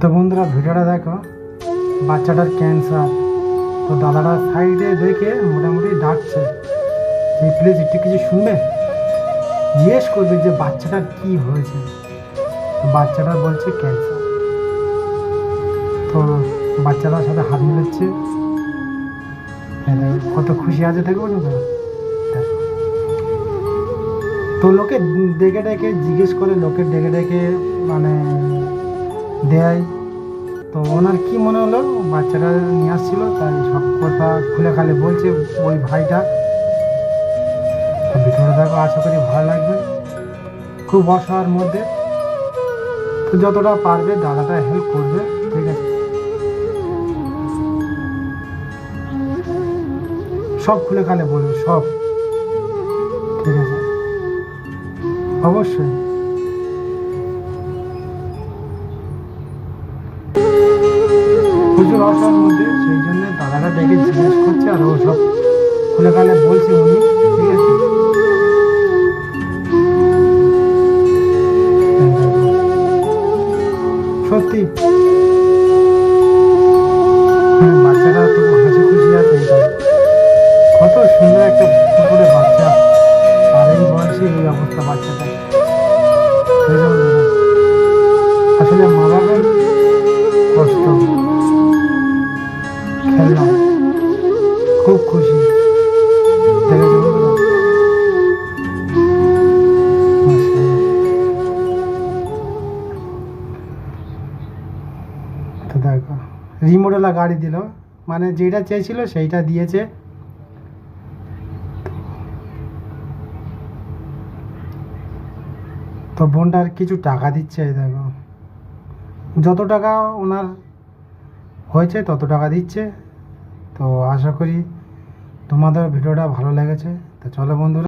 তো বন্ধুরা ভিডিওটা দেখো, বাচ্চাটার ক্যান্সার। তো দাদারা সাইডে দেখে মোটামুটি ডাকছে যে প্লিজ একটু কিছু শুনবে, জিজ্ঞেস করবে যে বাচ্চাটার কি হয়েছে। তো বাচ্চাটা বলছে ক্যান্সার। তো বাচ্চাটার সাথে হাত মিলাচ্ছে, কত খুশি আছে দেখো না। তো লোকে ডেকে ডেকে জিজ্ঞেস করে, লোকে ডেকে ডেকে মানে দেয়। তো ওনার কি মনে হলো, বাচ্চাটা নিয়ে আসছিল তাই সব কথা খুলে খালে বলছে ওই ভাইটা। ভিডিওটা দেখো, আশা করি ভালো লাগবে। খুব অসহায়ের মধ্যে, তো যতটা পারবে দাদাটা হেল্প করবে, ঠিক আছে? সব খুলে খালে বলবে, সব, ঠিক আছে? অবশ্যই। প্রচুর অসহায়ের মধ্যে, সেই জন্য দাদাটা ডেকে জিজ্ঞেস করছে, আর ও সব খুলে খালে বলছে উনি, ঠিক আছে? সত্যি বাচ্চারা তো হাসি খুশি আছে। কত সুন্দর একটা পুকুরে বাচ্চা, আর এই বয়সে এই অবস্থা বাচ্চাটা। আসলে মা বাবার কষ্ট, খেললাম, খুব খুশি। দেখেছো বন্ধুরা? তো দেখো, রিমোটওয়ালা গাড়ি দিল, মানে যেটা চেয়েছিল সেইটা দিয়েছে। তো বোনটার কিছু টাকা দিচ্ছে, দেখো যত টাকা ওনার হয়েছে তত টাকা দিচ্ছে। তো আশা করি তোমাদের ভিডিওটা ভালো লেগেছে। তো চলো বন্ধুরা।